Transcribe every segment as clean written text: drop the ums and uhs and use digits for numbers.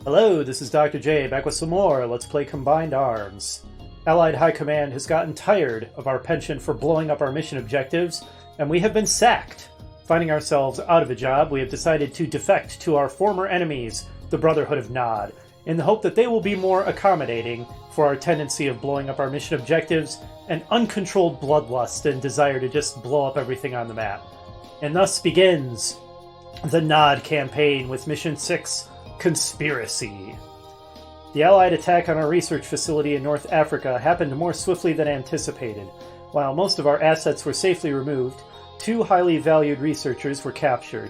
Hello, this is Dr. J, back with some more Let's Play Combined Arms. Allied High Command has gotten tired of our penchant for blowing up our mission objectives, and we have been sacked. Finding ourselves out of a job, we have decided to defect to our former enemies, the Brotherhood of Nod, in the hope that they will be more accommodating for our tendency of blowing up our mission objectives and uncontrolled bloodlust and desire to just blow up everything on the map. And thus begins the Nod campaign with Mission 6, Conspiracy. The Allied attack on our research facility in North Africa happened more swiftly than anticipated. While most of our assets were safely removed, 2 highly valued researchers were captured.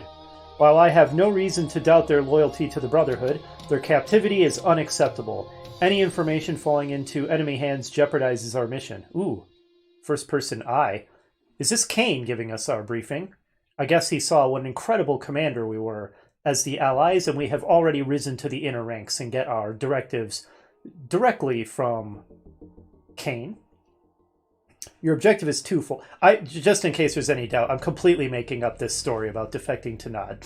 While I have no reason to doubt their loyalty to the Brotherhood, their captivity is unacceptable. Any information falling into enemy hands jeopardizes our mission. Ooh, first-person eye. Is this Kane giving us our briefing? I guess he saw what an incredible commander we were as the Allies, and we have already risen to the inner ranks and get our directives directly from Kane. Your objective is twofold. Just in case there's any doubt, I'm completely making up this story about defecting to Nod.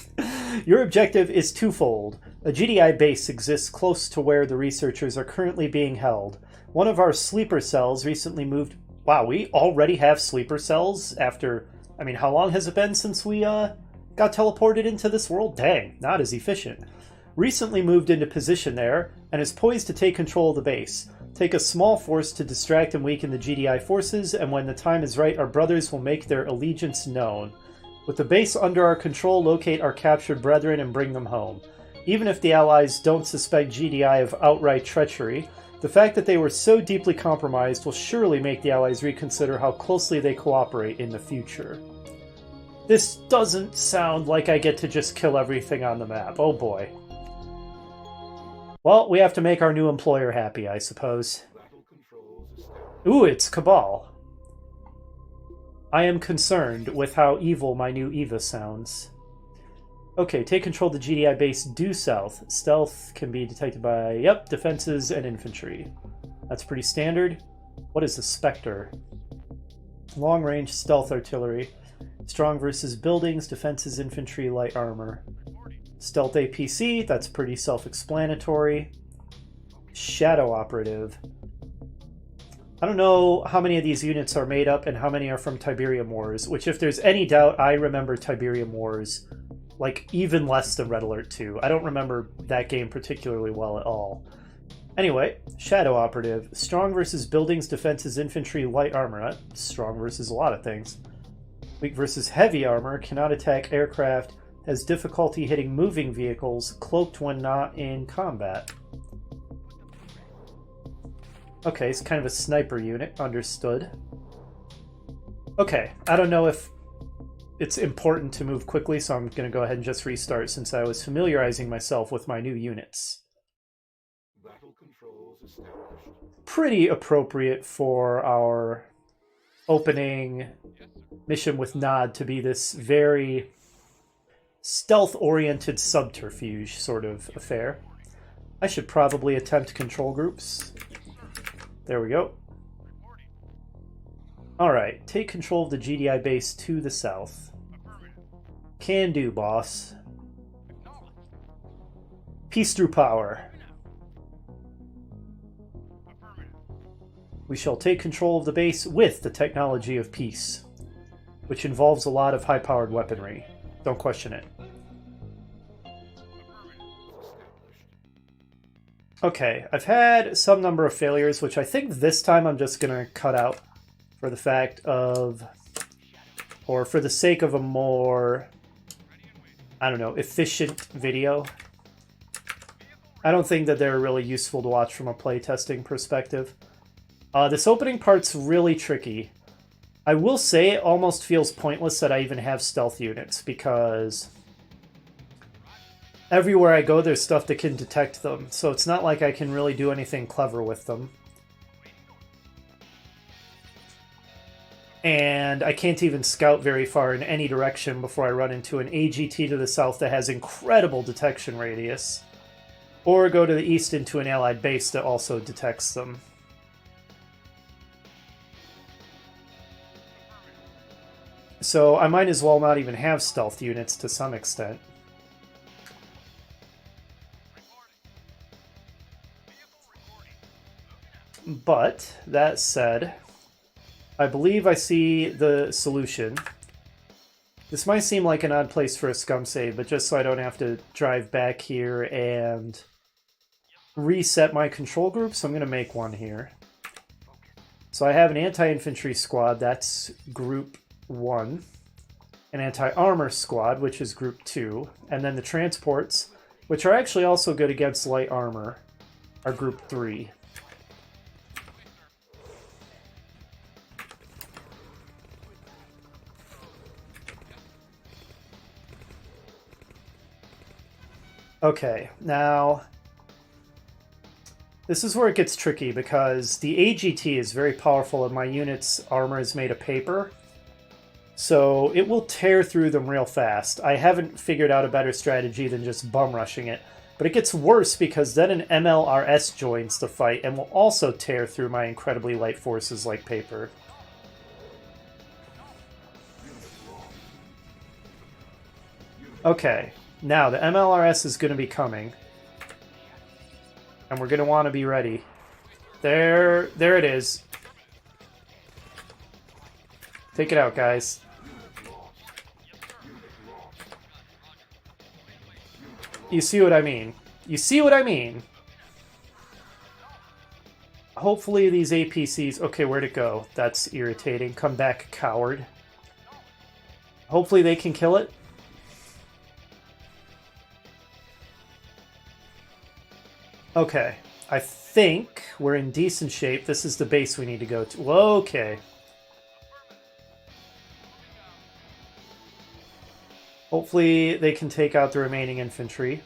Your objective is twofold. A GDI base exists close to where the researchers are currently being held. One of our sleeper cells recently moved... Wow, we already have sleeper cells after... I mean, how long has it been since we got teleported into this world? Dang, not as efficient. Recently moved into position there, and is poised to take control of the base. Take a small force to distract and weaken the GDI forces, and when the time is right, our brothers will make their allegiance known. With the base under our control, locate our captured brethren and bring them home. Even if the Allies don't suspect GDI of outright treachery, the fact that they were so deeply compromised will surely make the Allies reconsider how closely they cooperate in the future. This doesn't sound like I get to just kill everything on the map. Oh boy. Well, we have to make our new employer happy, I suppose. Ooh, it's Cabal. I am concerned with how evil my new Eva sounds. Okay, take control of the GDI base due south. Stealth can be detected by, yep, defenses and infantry. That's pretty standard. What is the Spectre? Long-range stealth artillery. Strong versus buildings, defenses, infantry, light armor. Stealth APC, that's pretty self-explanatory. Shadow Operative. I don't know how many of these units are made up and how many are from Tiberium Wars, which if there's any doubt, I remember Tiberium Wars like even less than Red Alert 2. I don't remember that game particularly well at all. Anyway, Shadow Operative. Strong versus buildings, defenses, infantry, light armor. Strong versus a lot of things. Weak versus heavy armor, cannot attack aircraft, has difficulty hitting moving vehicles, cloaked when not in combat. Okay, it's kind of a sniper unit, understood. Okay, I don't know if it's important to move quickly, so I'm going to go ahead and just restart since I was familiarizing myself with my new units. Battle controls established. Pretty appropriate for our opening mission with Nod to be this very stealth-oriented subterfuge sort of affair. I should probably attempt control groups. There we go. Alright, take control of the GDI base to the south. Can do, boss. Peace through power. We shall take control of the base with the technology of peace, which involves a lot of high-powered weaponry. Don't question it. Okay, I've had some number of failures, which I think this time I'm just going to cut out for the fact of, or for the sake of a more, I don't know, efficient video. I don't think that they're really useful to watch from a playtesting perspective. This opening part's really tricky. I will say it almost feels pointless that I even have stealth units, because everywhere I go there's stuff that can detect them, so it's not like I can really do anything clever with them. And I can't even scout very far in any direction before I run into an AGT to the south that has incredible detection radius, or go to the east into an allied base that also detects them. So I might as well not even have stealth units to some extent. But, that said, I believe I see the solution. This might seem like an odd place for a scum save, but just so I don't have to drive back here and reset my control groups, I'm going to make one here. So I have an anti-infantry squad, that's group 1. An anti-armor squad, which is group 2. And then the transports, which are actually also good against light armor, are group 3. Okay, now this is where it gets tricky because the AGT is very powerful and my unit's armor is made of paper. So it will tear through them real fast. I haven't figured out a better strategy than just bum rushing it. But it gets worse because then an MLRS joins the fight and will also tear through my incredibly light forces like paper. Okay, now the MLRS is going to be coming. And we're going to want to be ready. There it is. Take it out, guys. You see what I mean? You see what I mean? Hopefully these APCs... Okay, where'd it go? That's irritating. Come back, coward. Hopefully they can kill it. Okay. I think we're in decent shape. This is the base we need to go to. Whoa, okay. Hopefully they can take out the remaining infantry.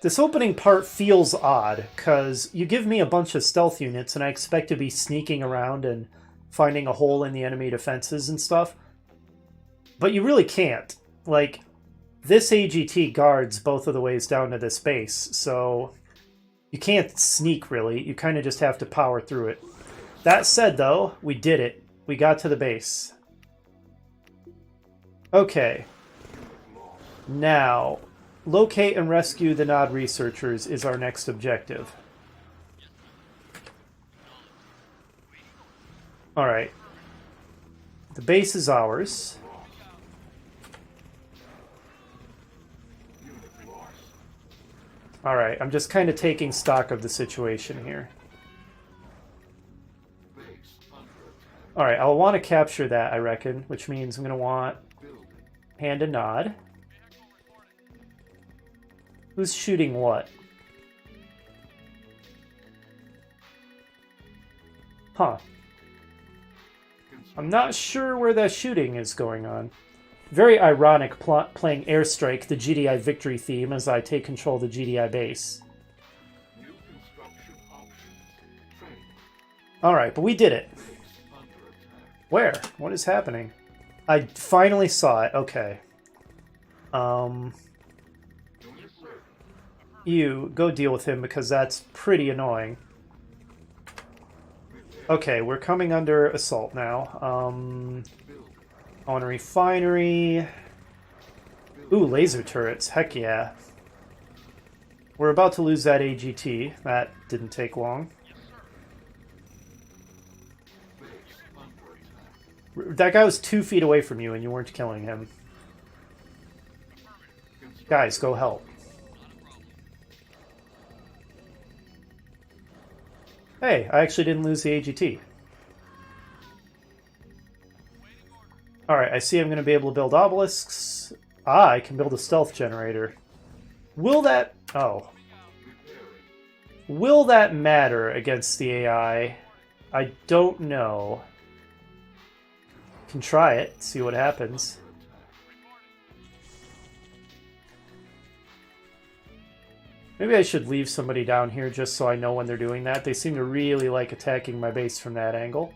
This opening part feels odd, because you give me a bunch of stealth units and I expect to be sneaking around and finding a hole in the enemy defenses and stuff. But you really can't. Like, this AGT guards both of the ways down to this base, so you can't sneak, really. You kind of just have to power through it. That said, though, we did it. We got to the base. Okay. Now, locate and rescue the Nod researchers is our next objective. Alright. The base is ours. Alright, I'm just kind of taking stock of the situation here. Alright, I'll want to capture that, I reckon, which means I'm going to want hand a nod. Who's shooting what? Huh. I'm not sure where that shooting is going on. Very ironic playing Airstrike, the GDI victory theme, as I take control of the GDI base. Alright, but we did it. Where? What is happening? I finally saw it. Okay. You, go deal with him because that's pretty annoying. Okay, we're coming under assault now. On a refinery. Ooh, laser turrets. Heck yeah. We're about to lose that AGT. That didn't take long. That guy was 2 feet away from you and you weren't killing him. Guys, go help. Hey, I actually didn't lose the AGT. Alright, I see I'm going to be able to build obelisks. Ah, I can build a stealth generator. Will that... Oh. Will that matter against the AI? I don't know. Can try it, see what happens. Maybe I should leave somebody down here just so I know when they're doing that. They seem to really like attacking my base from that angle.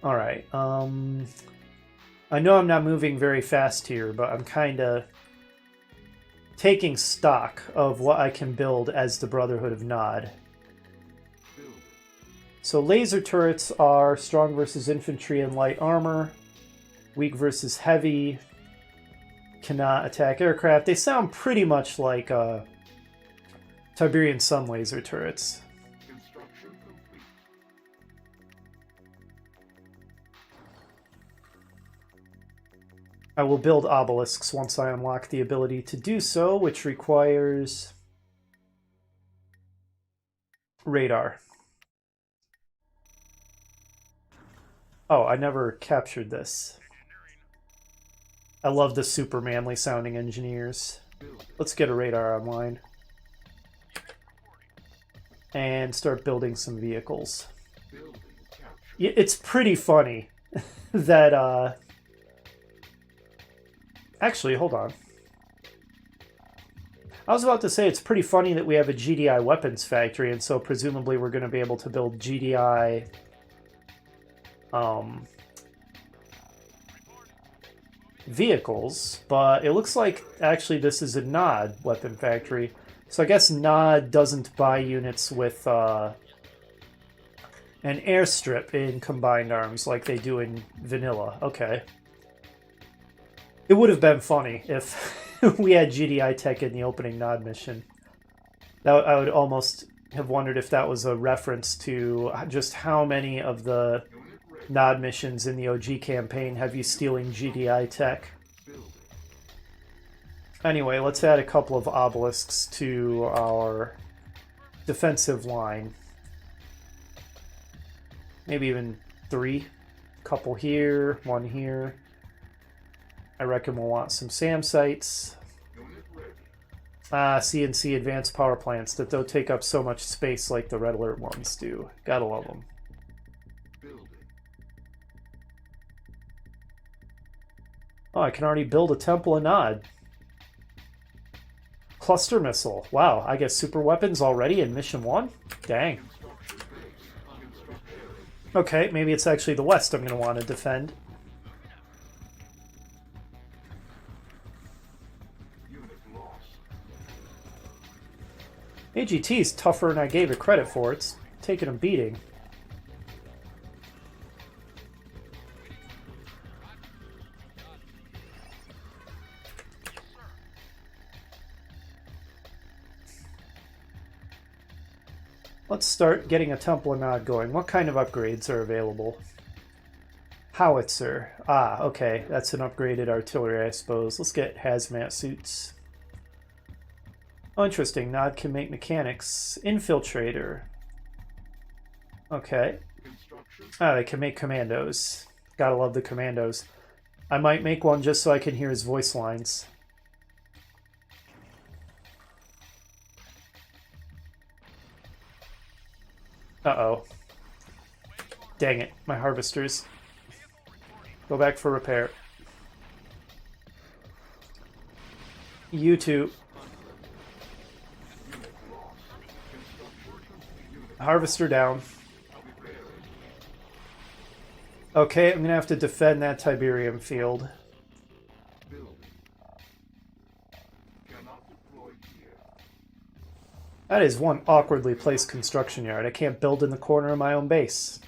Alright, I know I'm not moving very fast here, but I'm kind of taking stock of what I can build as the Brotherhood of Nod. So laser turrets are strong versus infantry and light armor, weak versus heavy, cannot attack aircraft. They sound pretty much like Tiberian sun laser turrets. Construction complete. I will build obelisks once I unlock the ability to do so, which requires radar. Oh, I never captured this. I love the super manly sounding engineers. Let's get a radar online. And start building some vehicles. It's pretty funny that, actually, hold on. I was about to say it's pretty funny that we have a GDI weapons factory, and so presumably we're going to be able to build GDI vehicles, but it looks like actually this is a NOD weapon factory. So I guess NOD doesn't buy units with an airstrip in Combined Arms like they do in Vanilla. Okay. It would have been funny if we had GDI tech in the opening NOD mission. I would almost have wondered if that was a reference to just how many of the NOD missions in the OG campaign have you stealing GDI tech. Anyway, let's add a couple of obelisks to our defensive line. Maybe even 3. Couple here, 1 here. I reckon we'll want some SAM sites. CNC advanced power plants that don't take up so much space like the Red Alert ones do. Gotta love them. Oh, I can already build a temple of Nod. Cluster missile. Wow, I get super weapons already in mission 1? Dang. Okay, maybe it's actually the West I'm going to want to defend. AGT's tougher than I gave it credit for. It's taking a beating. Let's start getting a Temple of Nod going. What kind of upgrades are available? Howitzer. Ah, okay. That's an upgraded artillery, I suppose. Let's get hazmat suits. Oh, interesting. Nod can make mechanics. Infiltrator. Okay. Ah, they can make commandos. Gotta love the commandos. I might make one just so I can hear his voice lines. Uh-oh. Dang it, my harvesters. Go back for repair. You two. Harvester down. Okay, I'm gonna have to defend that Tiberium field. That is one awkwardly placed construction yard. I can't build in the corner of my own base.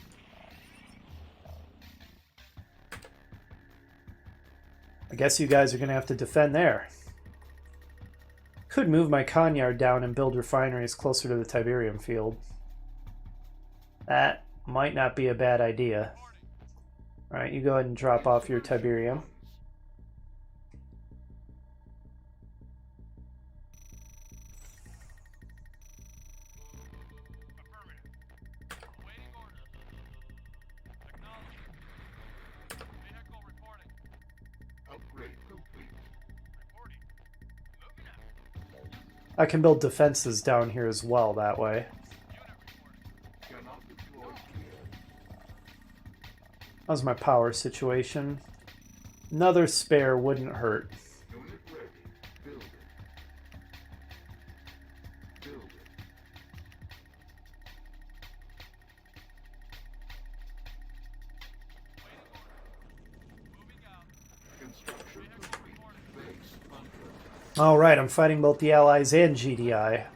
I guess you guys are going to have to defend there. Could move my con yard down and build refineries closer to the Tiberium field. That might not be a bad idea. Alright, you go ahead and drop off your Tiberium. I can build defenses down here as well that way. How's my power situation? Another spare wouldn't hurt. Alright, I'm fighting both the Allies and GDI.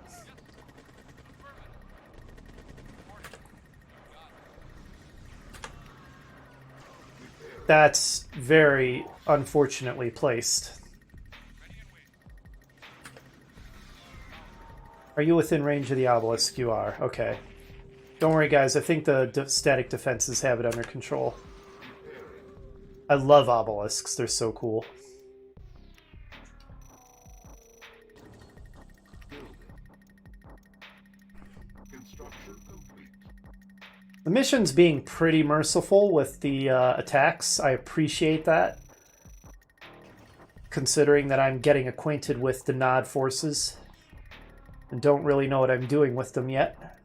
That's very unfortunately placed. Are you within range of the obelisk? You are. Okay. Don't worry, guys. I think the static defenses have it under control. I love obelisks. They're so cool. The mission's being pretty merciful with the attacks. I appreciate that, considering that I'm getting acquainted with the Nod forces and don't really know what I'm doing with them yet.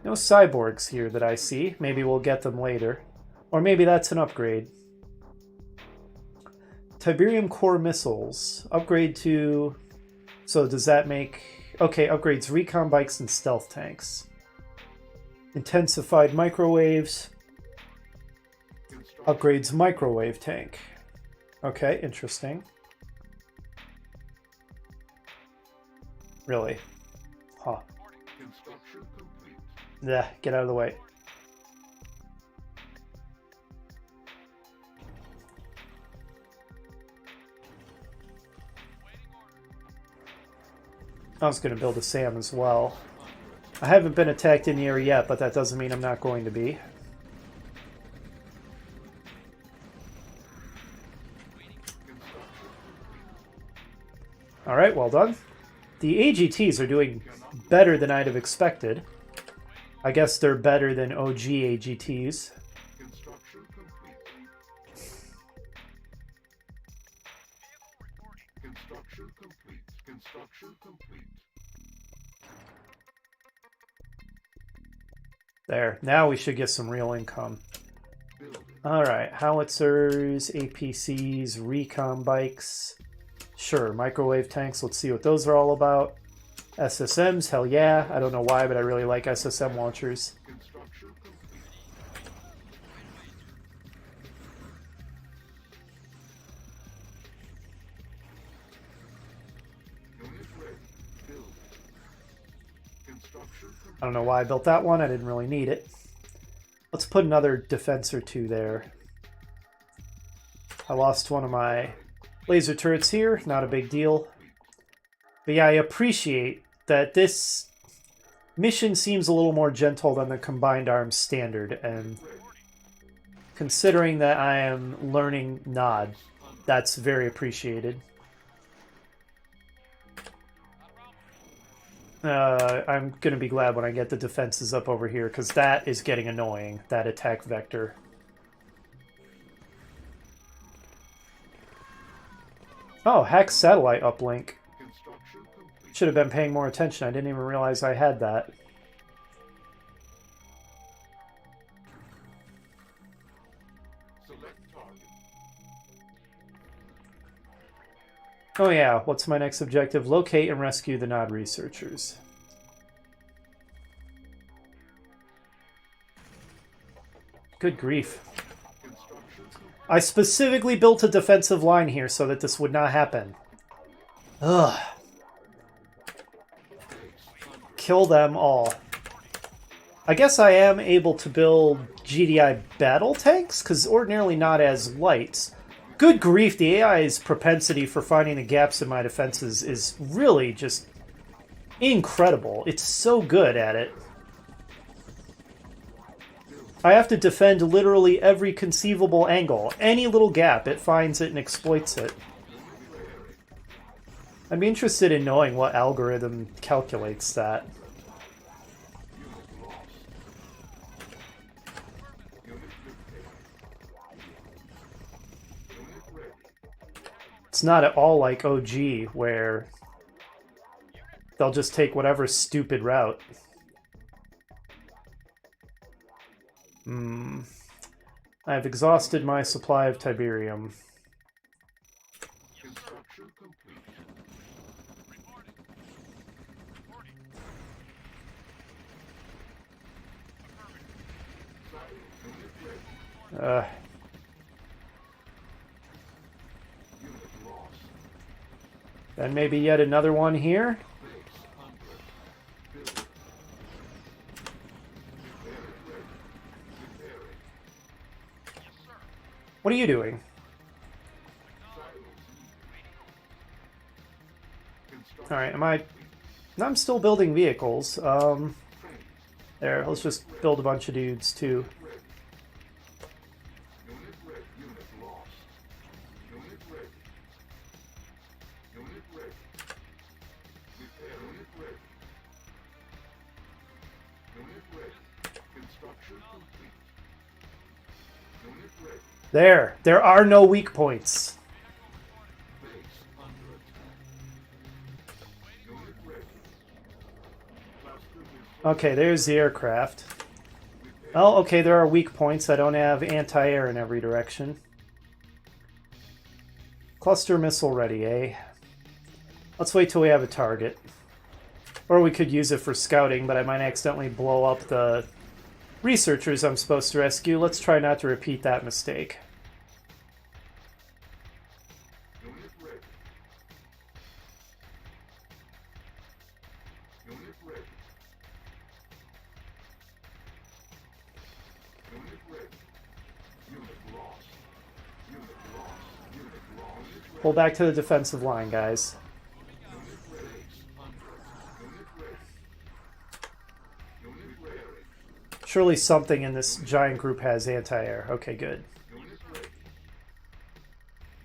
No cyborgs here that I see. Maybe we'll get them later. Or maybe that's an upgrade. Tiberium core missiles. Upgrade to... So does that make... Okay, upgrades recon bikes and stealth tanks. Intensified microwaves. Upgrades microwave tank. Okay, interesting. Really? Huh. Yeah, get out of the way. I was going to build a SAM as well. I haven't been attacked in the area yet, but that doesn't mean I'm not going to be. Alright, well done. The AGTs are doing better than I'd have expected. I guess they're better than OG AGTs. There. Now we should get some real income. Alright, howitzers, APCs, recon bikes. Sure, microwave tanks, let's see what those are all about. SSMs, hell yeah. I don't know why, but I really like SSM launchers. I don't know why I built that one. I didn't really need it. Let's put another defense or two there. I lost one of my laser turrets here. Not a big deal. But yeah, I appreciate that this mission seems a little more gentle than the Combined Arms standard. And considering that I am learning Nod, that's very appreciated. I'm going to be glad when I get the defenses up over here, because that is getting annoying, that attack vector. Oh, hack satellite uplink. Should have been paying more attention. I didn't even realize I had that. Oh yeah, what's my next objective? Locate and rescue the Nod researchers. Good grief. I specifically built a defensive line here so that this would not happen. Ugh. Kill them all. I guess I am able to build GDI battle tanks, because ordinarily not as light. Good grief, the AI's propensity for finding the gaps in my defenses is really just incredible. It's so good at it. I have to defend literally every conceivable angle. Any little gap, it finds it and exploits it. I'd be interested in knowing what algorithm calculates that. It's not at all like OG, where they'll just take whatever stupid route. I've exhausted my supply of Tiberium. Then maybe yet another one here. What are you doing? Alright, I'm still building vehicles. There, let's just build a bunch of dudes, too. Unit ready. Unit lost. Unit ready. Unit ready. Repair. Unit ready. Unit ready. Construction complete. Unit ready. There are no weak points. Base under attack. Unit ready. Cluster missile. Okay, there's the aircraft. Oh, okay, there are weak points. I don't have anti-air in every direction. Cluster missile ready, eh? Let's wait till we have a target. Or we could use it for scouting, but I might accidentally blow up the researchers I'm supposed to rescue. Let's try not to repeat that mistake. Unit ready. Unit ready. Unit ready. Unit lost. Unit lost. Unit lost. Unit ready. Pull back to the defensive line, guys. Unit ready. Unit ready. Unit ready. Surely something in this giant group has anti-air. Okay, good. Unit ready.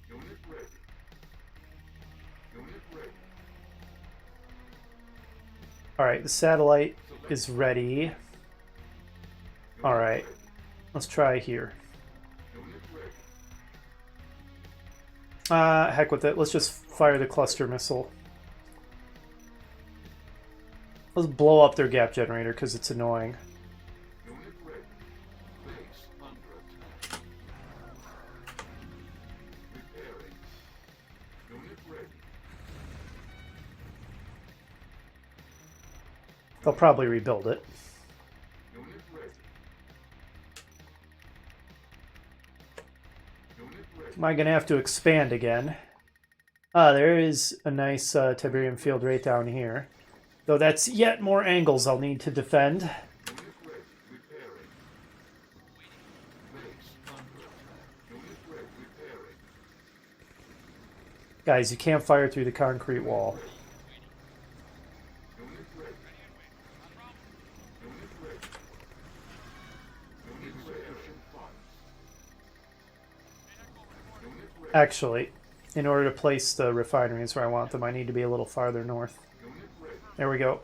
Unit ready. Unit ready. Alright, the satellite is ready. Alright, let's try here. Unit ready. Heck with it. Let's just fire the cluster missile. Let's blow up their gap generator because it's annoying. Unit ready. Base under attack. Repairing. Unit ready. They'll probably rebuild it. Unit ready. Unit ready. Am I going to have to expand again? Ah, there is a nice Tiberium field right down here. Though that's yet more angles I'll need to defend. Unit ready. Repairing. Base under attack. Unit ready. Repairing. Guys, you can't fire through the concrete wall. Unit ready. Unit ready. Unit sufficient funds. Unit ready. Actually, in order to place the refineries where I want them, I need to be a little farther north. Unit ready. There we go.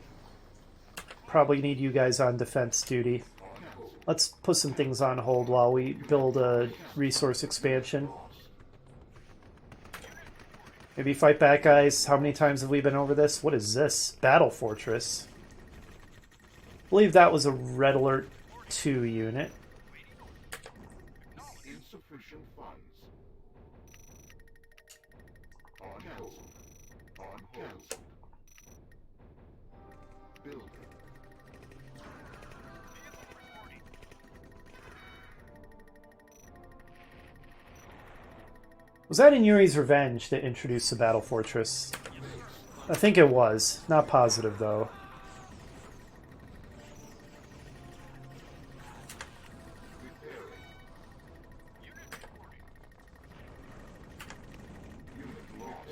Probably need you guys on defense duty. Let's put some things on hold while we build a resource expansion. Maybe fight back, guys. How many times have we been over this? What is this? Battle Fortress. I believe that was a Red Alert 2 unit. Insufficient funds. On cancel. On cancel. Building. Was that in Yuri's Revenge that introduced the Battle Fortress? I think it was. Not positive, though. Repairing. Unit lost.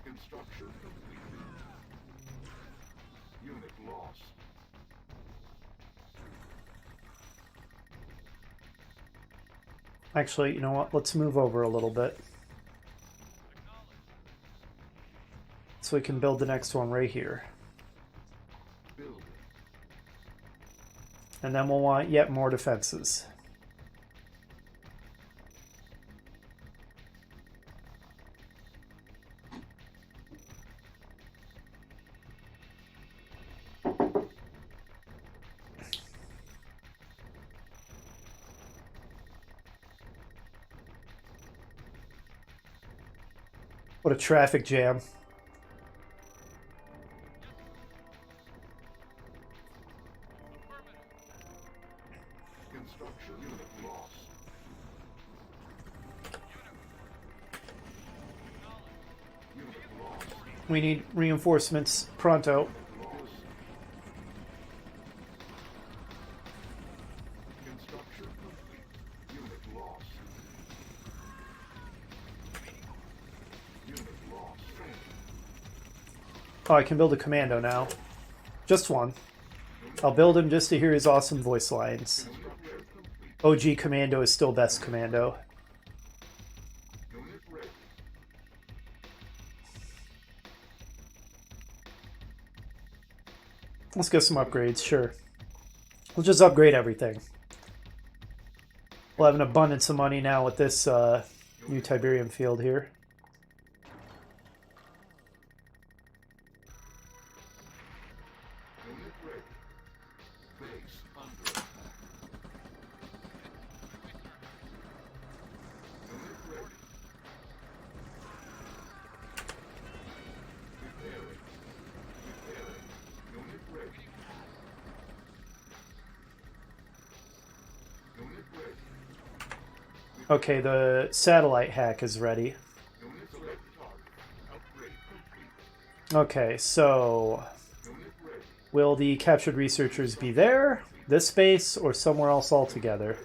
Construction complete. Unit lost. Actually, you know what? Let's move over a little bit. So we can build the next one right here. Building. And then we'll want yet more defenses. What a traffic jam. Construction unit lost. Unit lost. We need reinforcements pronto. Lost. Construction complete. Oh, I can build a commando now. Just one. I'll build him just to hear his awesome voice lines. OG commando is still best commando. Let's get some upgrades, sure. We'll just upgrade everything. We'll have an abundance of money now with this new Tiberium field here. Okay, the satellite hack is ready. Okay, so will the captured researchers be there, this base, or somewhere else altogether?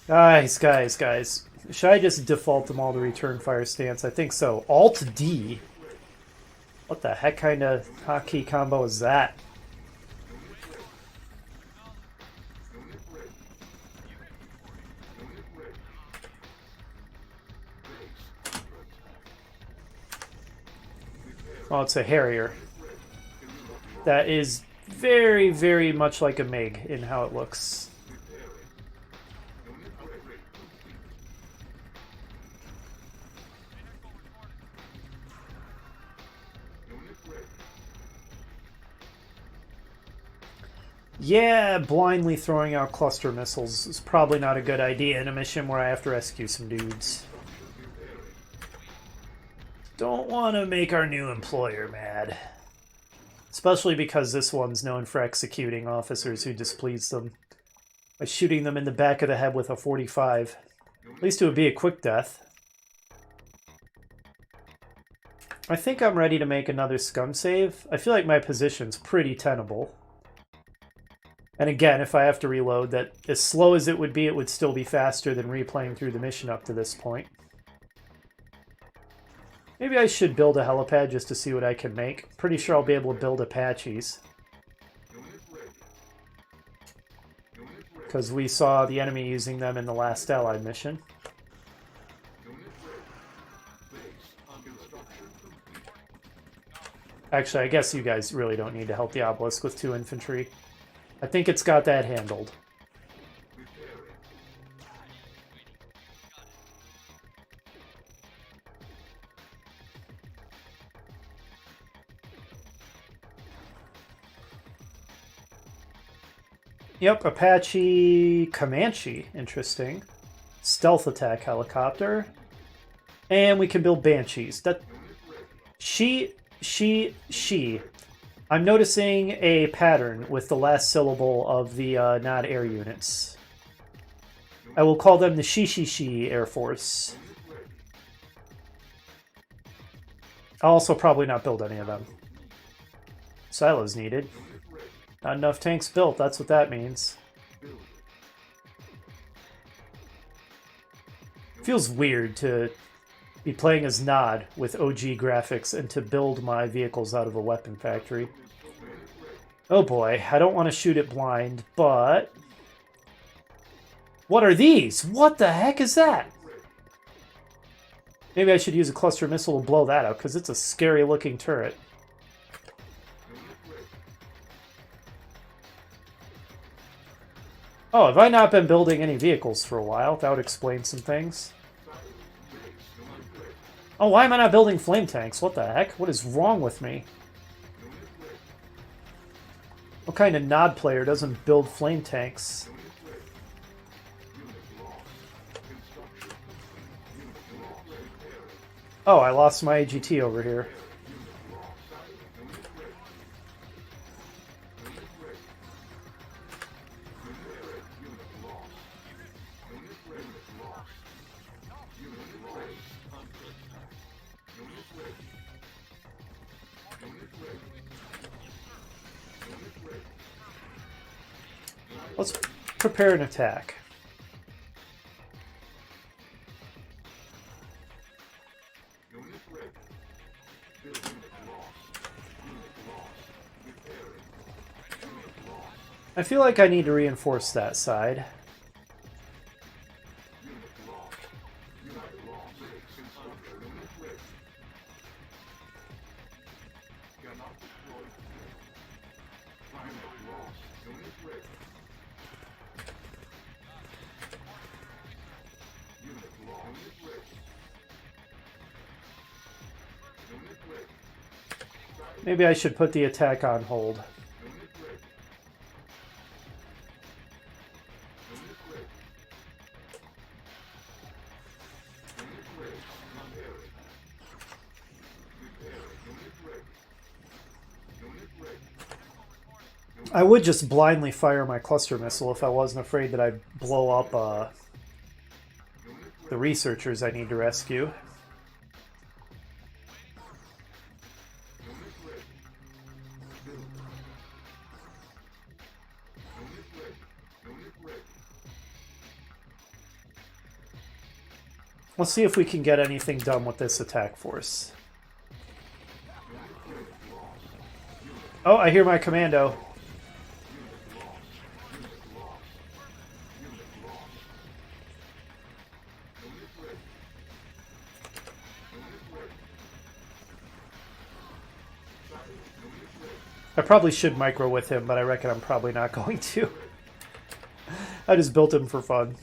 Guys. Should I just default them all to return fire stance? I think so. Alt-D? What the heck kind of hotkey combo is that? Oh, it's a Harrier. That is very, very much like a MiG in how it looks. Yeah, blindly throwing out cluster missiles is probably not a good idea in a mission where I have to rescue some dudes. Don't want to make our new employer mad. Especially because this one's known for executing officers who displease them by shooting them in the back of the head with a 45. At least it would be a quick death. I think I'm ready to make another scum save. I feel like my position's pretty tenable. And again, if I have to reload, that as slow as it would still be faster than replaying through the mission up to this point. Maybe I should build a helipad just to see what I can make. Pretty sure I'll be able to build Apaches. Because we saw the enemy using them in the last Allied mission. Actually, I guess you guys really don't need to help the obelisk with 2 infantry. I think it's got that handled. Yep, Apache Comanche. Interesting. Stealth attack helicopter. And we can build Banshees. That she. I'm noticing a pattern with the last syllable of the not air units. I will call them the She Air Force. I'll also probably not build any of them. Silos needed. Not enough tanks built, that's what that means. Feels weird to be playing as Nod with OG graphics and to build my vehicles out of a weapon factory. Oh boy, I don't want to shoot it blind, but... What are these? What the heck is that? Maybe I should use a cluster missile to blow that up, because it's a scary looking turret. Oh, have I not been building any vehicles for a while? That would explain some things. Oh, why am I not building flame tanks? What the heck? What is wrong with me? What kind of Nod player doesn't build flame tanks? Oh, I lost my AGT over here. Let's prepare an attack. I feel like I need to reinforce that side. Maybe I should put the attack on hold. I would just blindly fire my cluster missile if I wasn't afraid that I'd blow up the researchers I need to rescue. Let's see if we can get anything done with this attack force. Oh, I hear my commando. I probably should micro with him, but I reckon I'm probably not going to. I just built him for fun.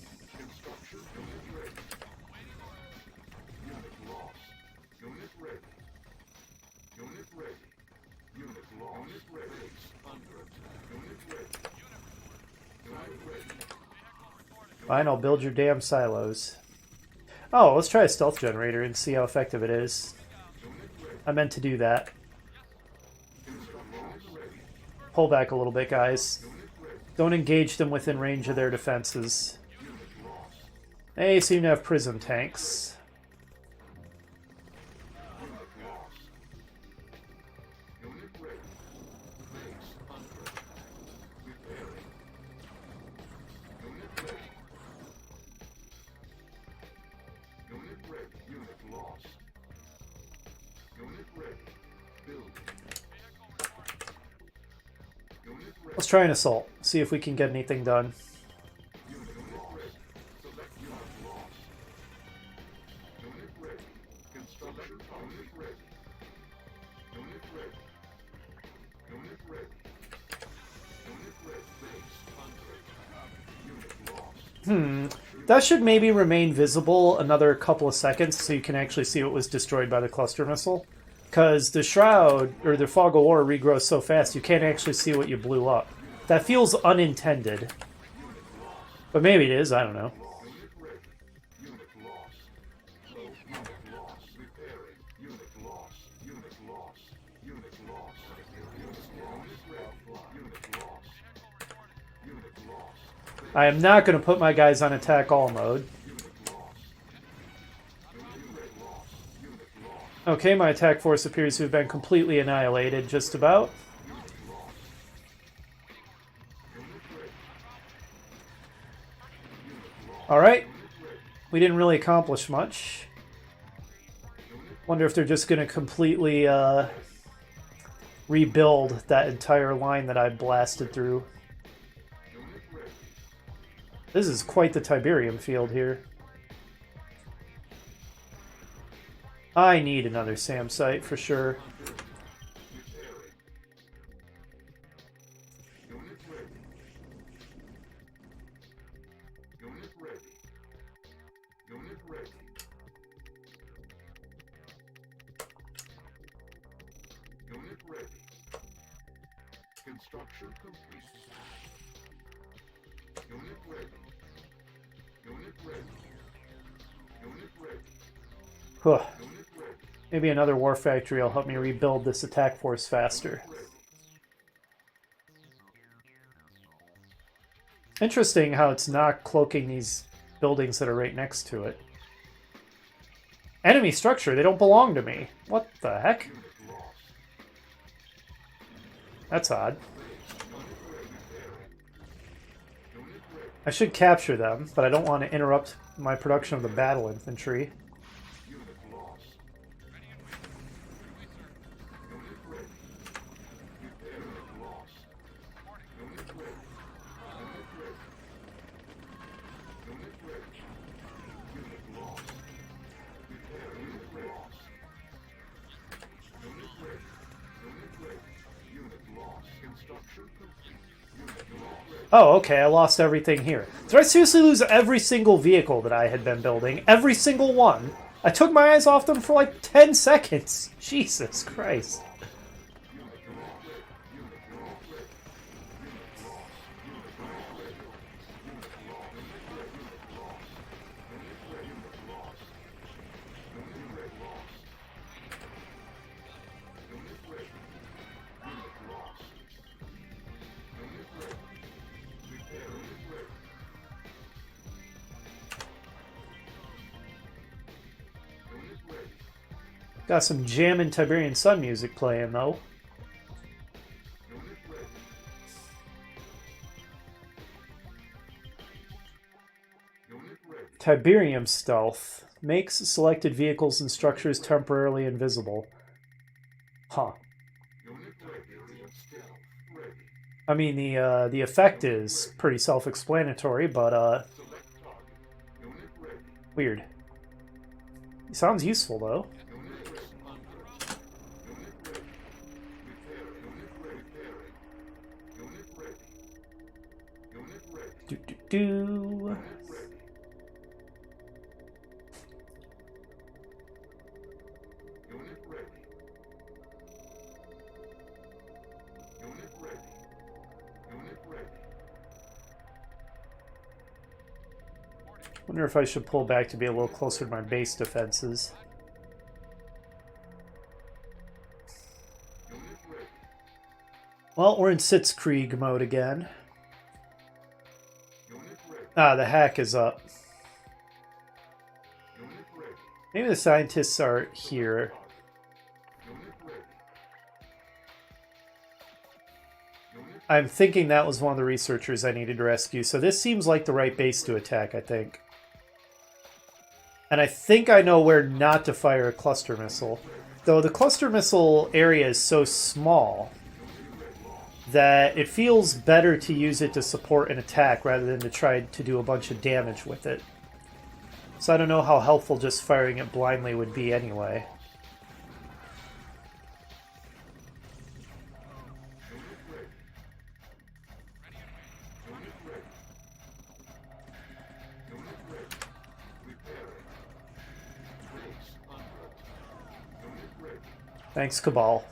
Fine, I'll build your damn silos. Oh, let's try a stealth generator and see how effective it is. I meant to do that. Pull back a little bit, guys. Don't engage them within range of their defenses. They seem to have prism tanks. Let's try an assault. See if we can get anything done. That should maybe remain visible another couple of seconds so you can actually see what was destroyed by the cluster missile. Because the Shroud, or the Fog of War, regrows so fast you can't actually see what you blew up. That feels unintended. But maybe it is, I don't know. I am not going to put my guys on attack all mode. Okay, my attack force appears to have been completely annihilated, just about. Alright. We didn't really accomplish much. Wonder if they're just going to completely rebuild that entire line that I blasted through. This is quite the Tiberium field here. I need another SAM site for sure. Construction complete. Unit ready. Unit ready. Unit ready. Huh. Unit ready. Maybe another war factory will help me rebuild this attack force faster. Interesting how it's not cloaking these buildings that are right next to it. Enemy structure, they don't belong to me. What the heck? That's odd. I should capture them, but I don't want to interrupt my production of the battle infantry. Oh, okay, I lost everything here. Did I seriously lose every single vehicle that I had been building? Every single one? I took my eyes off them for like 10 seconds. Jesus Christ. Got some jammin' Tiberian Sun music playing, though. Tiberium stealth makes selected vehicles and structures temporarily invisible. Huh. I mean, the effect is pretty self-explanatory, but weird. It sounds useful, though. Do. Wonder if I should pull back to be a little closer to my base defenses. Well, we're in Sitzkrieg mode again. Ah, the hack is up. Maybe the scientists are here. I'm thinking that was one of the researchers I needed to rescue, so this seems like the right base to attack, I think. And I think I know where not to fire a cluster missile. Though the cluster missile area is so small that it feels better to use it to support an attack rather than to try to do a bunch of damage with it. So I don't know how helpful just firing it blindly would be anyway. Thanks, Cabal.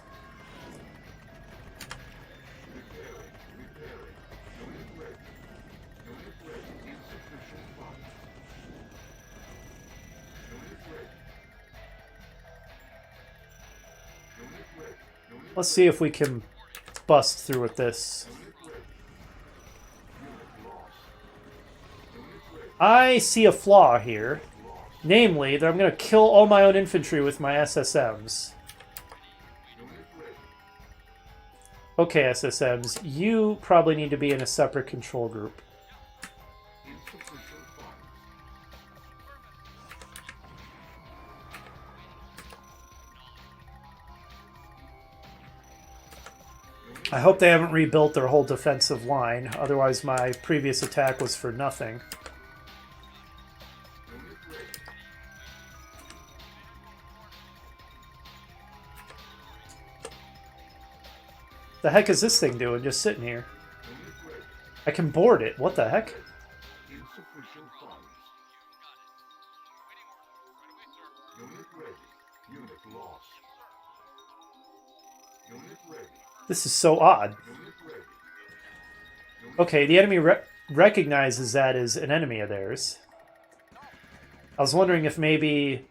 Let's see if we can bust through with this. I see a flaw here. Namely, that I'm going to kill all my own infantry with my SSMs. Okay, SSMs, you probably need to be in a separate control group. I hope they haven't rebuilt their whole defensive line, otherwise my previous attack was for nothing. The heck is this thing doing, just sitting here? I can board it. What the heck? This is so odd. Okay, the enemy recognizes that as an enemy of theirs. I was wondering if maybe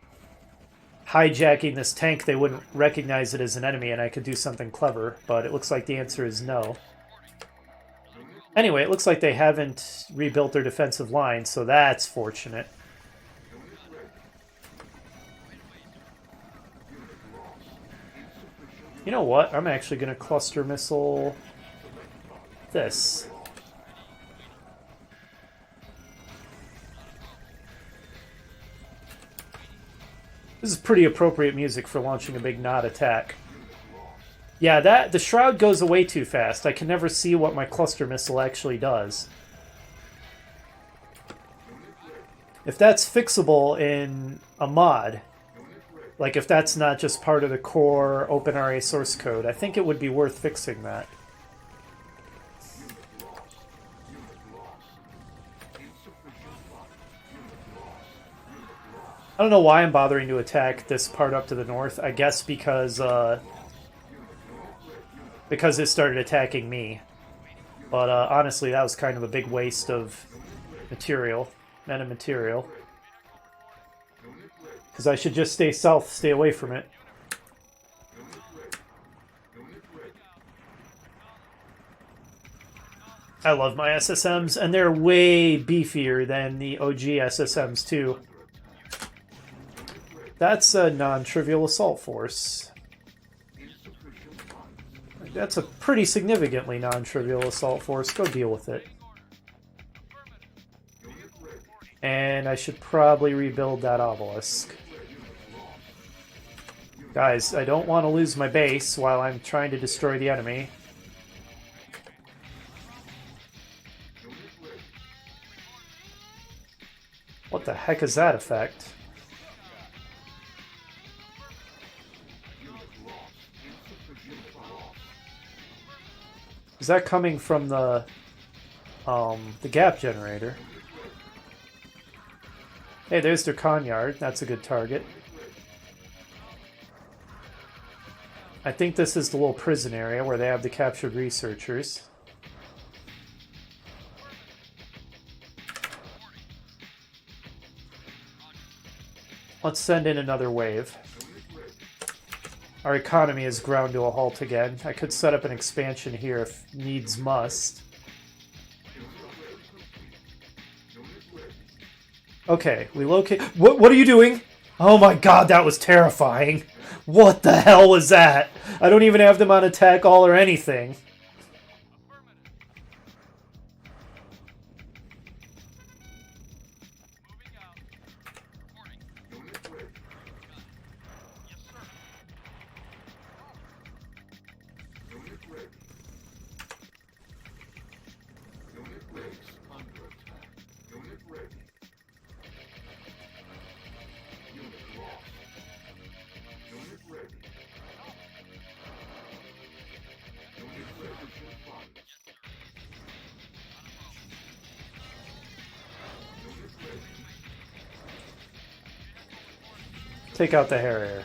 hijacking this tank they wouldn't recognize it as an enemy and I could do something clever, but it looks like the answer is no. Anyway, it looks like they haven't rebuilt their defensive line, so that's fortunate. You know what? I'm actually going to cluster missile this. This is pretty appropriate music for launching a big Nod attack. Yeah, the shroud goes away too fast. I can never see what my cluster missile actually does. If that's fixable in a mod, like if that's not just part of the core OpenRA source code, I think it would be worth fixing that. I don't know why I'm bothering to attack this part up to the north. I guess because it started attacking me. But honestly, that was kind of a big waste of material, meta material. Because I should just stay south, stay away from it. I love my SSMs, and they're way beefier than the OG SSMs too. That's a non-trivial assault force. That's a pretty significantly non-trivial assault force. Go deal with it. And I should probably rebuild that obelisk. Guys, I don't want to lose my base while I'm trying to destroy the enemy. What the heck is that effect? Is that coming from the gap generator? Hey, there's their Kanyard. That's a good target. I think this is the little prison area where they have the captured researchers. Let's send in another wave. Our economy is ground to a halt again. I could set up an expansion here if needs must. Okay, we locate... What are you doing? Oh my god, that was terrifying. What the hell was that? I don't even have them on attack all or anything. Take out the Harrier.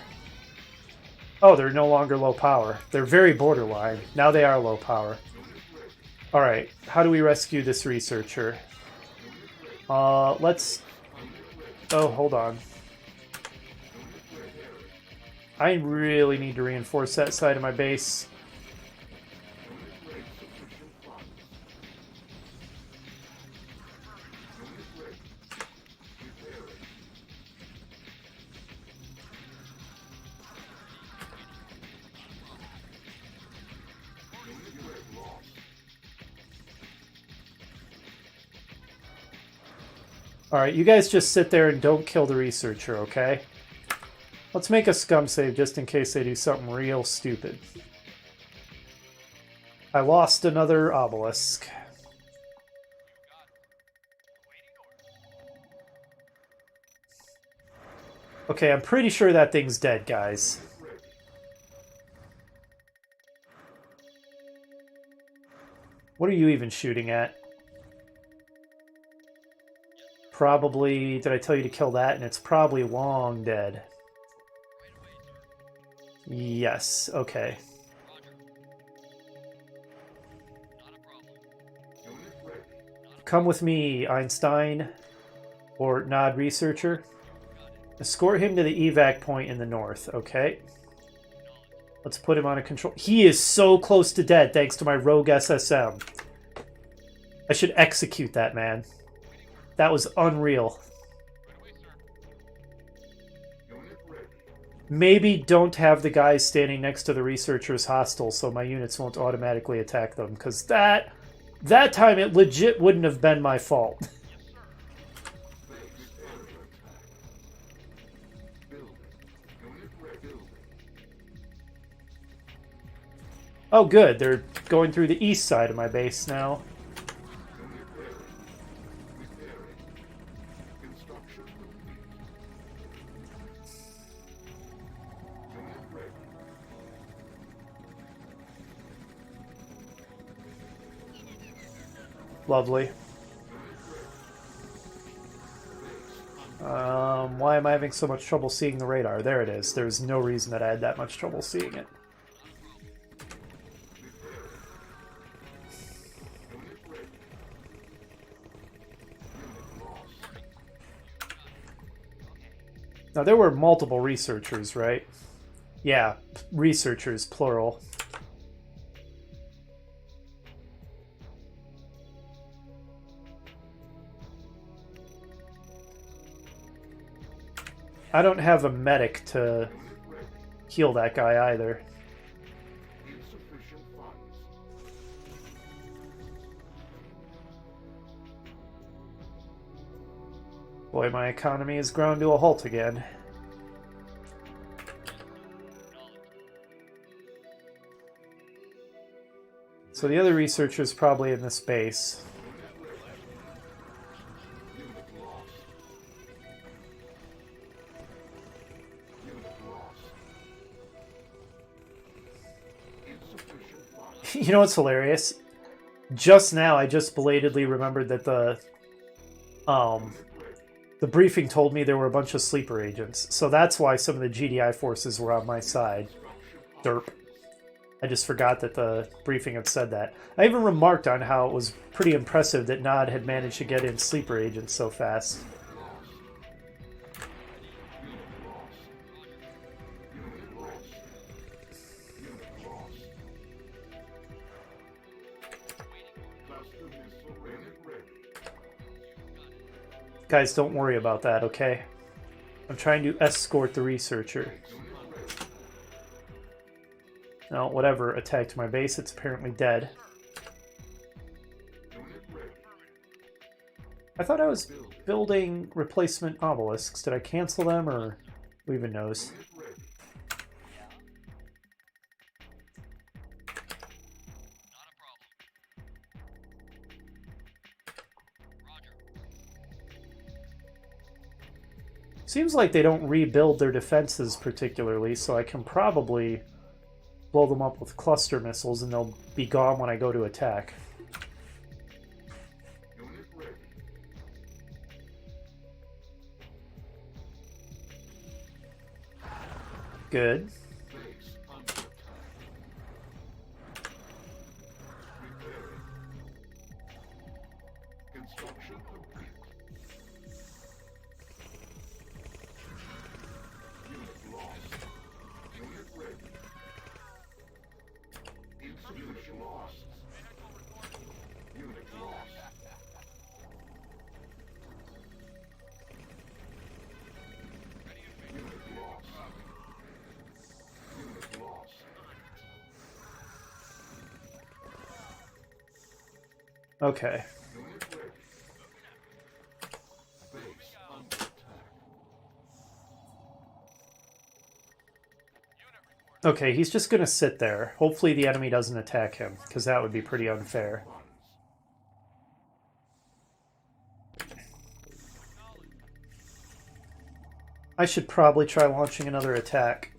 Oh, they're no longer low power. They're very borderline. Now they are low power. Alright, how do we rescue this researcher? Let's... Oh, hold on. I really need to reinforce that side of my base. Alright, you guys just sit there and don't kill the researcher, okay? Let's make a scum save just in case they do something real stupid. I lost another obelisk. Okay, I'm pretty sure that thing's dead, guys. What are you even shooting at? Probably, did I tell you to kill that? And it's probably long dead. Yes, okay. Come with me, Einstein, or Nod Researcher. Escort him to the evac point in the north, okay? Let's put him on a control. He is so close to dead thanks to my rogue SSM. I should execute that man. That was unreal. Maybe don't have the guys standing next to the researchers hostile so my units won't automatically attack them, because that time it legit wouldn't have been my fault. Oh good, they're going through the east side of my base now. Lovely. Why am I having so much trouble seeing the radar? There it is. There's no reason that I had that much trouble seeing it. Now, there were multiple researchers, right? Yeah, researchers, plural. I don't have a medic to heal that guy either. Insufficient funds. Boy, my economy has ground to a halt again. So the other researcher's probably in this base. You know what's hilarious? Just now, I just belatedly remembered that the briefing told me there were a bunch of sleeper agents. So that's why some of the GDI forces were on my side. Derp. I just forgot that the briefing had said that. I even remarked on how it was pretty impressive that Nod had managed to get in sleeper agents so fast. Guys, don't worry about that, okay? I'm trying to escort the researcher. No, whatever attacked my base, it's apparently dead. I thought I was building replacement obelisks. Did I cancel them, or who even knows? Seems like they don't rebuild their defenses particularly, so I can probably blow them up with cluster missiles and they'll be gone when I go to attack. Good. Okay. Okay, he's just gonna sit there. Hopefully the enemy doesn't attack him, because that would be pretty unfair. I should probably try launching another attack.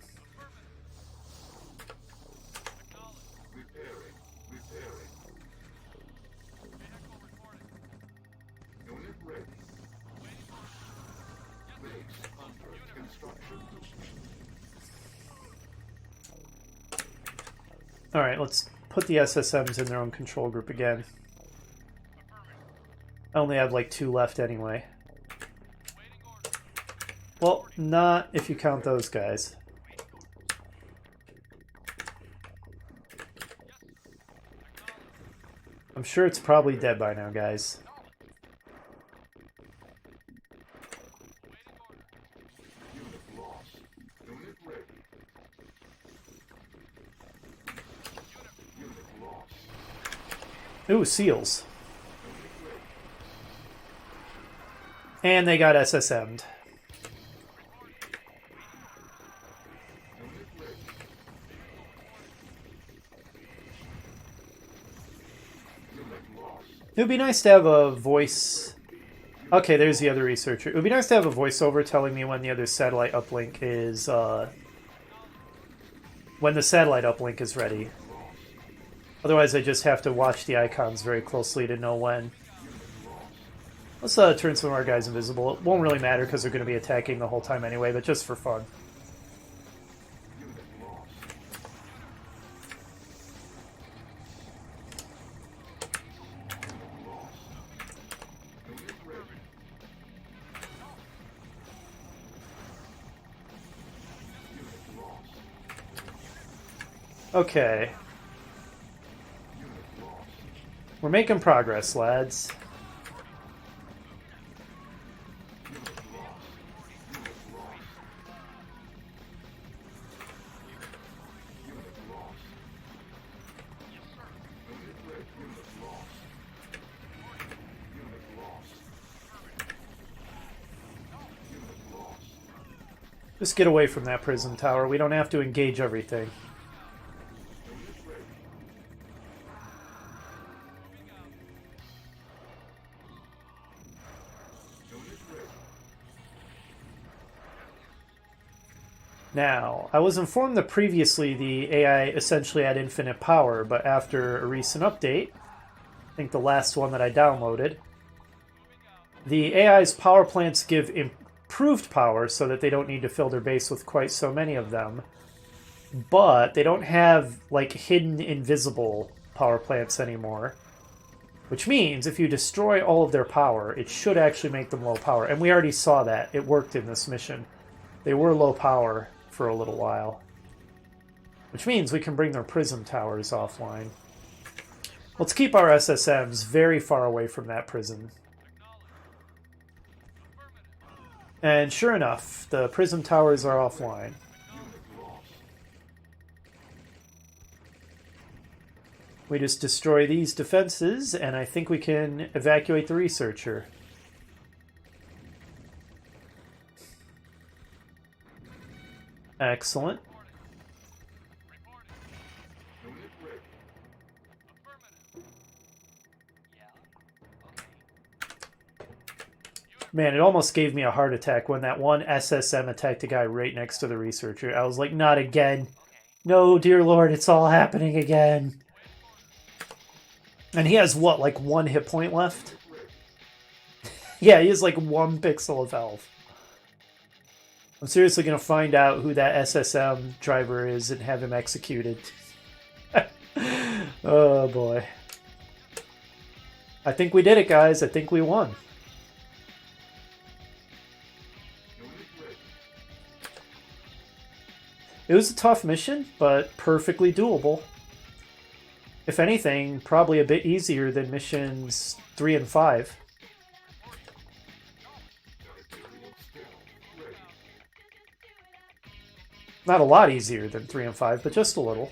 Alright, let's put the SSMs in their own control group again. I only have like 2 left anyway. Well, not if you count those guys. I'm sure it's probably dead by now, guys. Ooh, seals. And they got SSM'd. It would be nice to have a voice... Okay, there's the other researcher. It would be nice to have a voiceover telling me when the other satellite uplink is, when the satellite uplink is ready. Otherwise, I just have to watch the icons very closely to know when. Let's turn some of our guys invisible. It won't really matter because they're going to be attacking the whole time anyway, but just for fun. Okay. We're making progress, lads. Just get away from that prism tower. We don't have to engage everything. Now, I was informed that previously the AI essentially had infinite power, but after a recent update, I think the last one that I downloaded, the AI's power plants give improved power so that they don't need to fill their base with quite so many of them, but they don't have, like, hidden invisible power plants anymore, which means if you destroy all of their power, it should actually make them low power, and we already saw that. It worked in this mission. They were low power for a little while, which means we can bring their prism towers offline. Let's keep our SSMs very far away from that prism. And sure enough, the prism towers are offline. We just destroy these defenses, and I think we can evacuate the researcher. Excellent. Man, it almost gave me a heart attack when that one SSM attacked a guy right next to the researcher. I was like, not again. No, dear Lord, it's all happening again. And he has, what, like 1 hit point left? Yeah, he has like 1 pixel of health. I'm seriously going to find out who that SSM driver is and have him executed. Oh, boy. I think we did it, guys. I think we won. It was a tough mission, but perfectly doable. If anything, probably a bit easier than missions 3 and 5. Not a lot easier than 3 and 5, but just a little.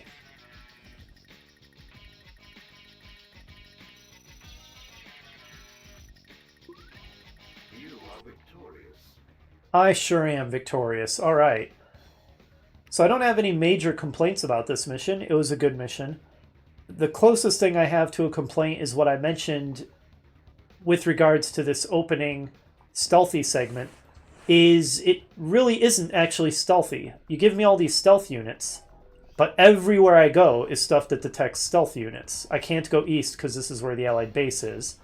You are victorious. I sure am victorious. All right. So I don't have any major complaints about this mission. It was a good mission. The closest thing I have to a complaint is what I mentioned with regards to this opening stealthy segment, is it really isn't actually stealthy. You give me all these stealth units, but everywhere I go is stuff that detects stealth units. I can't go east because this is where the Allied base is.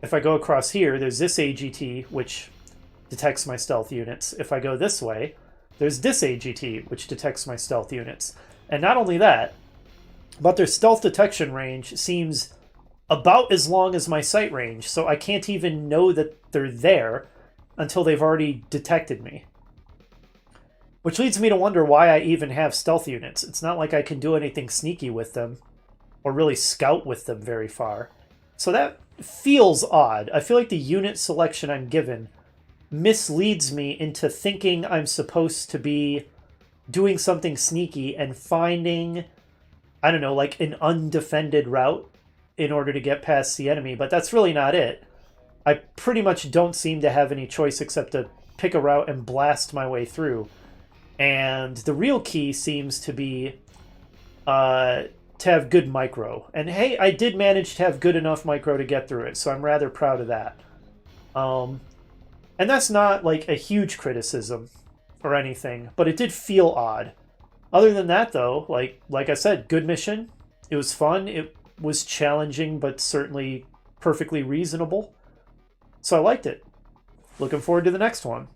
If I go across here, there's this AGT, which detects my stealth units. If I go this way, there's this AGT, which detects my stealth units. And not only that, but their stealth detection range seems about as long as my sight range, so I can't even know that they're there until they've already detected me. Which leads me to wonder why I even have stealth units. It's not like I can do anything sneaky with them, or really scout with them very far. So that feels odd. I feel like the unit selection I'm given misleads me into thinking I'm supposed to be doing something sneaky and finding, I don't know, like an undefended route in order to get past the enemy, but that's really not it. I pretty much don't seem to have any choice except to pick a route and blast my way through. And the real key seems to be to have good micro. And hey, I did manage to have good enough micro to get through it, so I'm rather proud of that. And that's not like a huge criticism or anything, but it did feel odd. Other than that, though, like I said, good mission. It was fun. It was challenging, but certainly perfectly reasonable. So I liked it. Looking forward to the next one.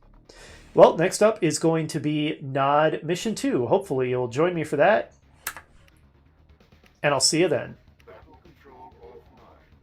Well, next up is going to be Nod Mission 2. Hopefully you'll join me for that. And I'll see you then.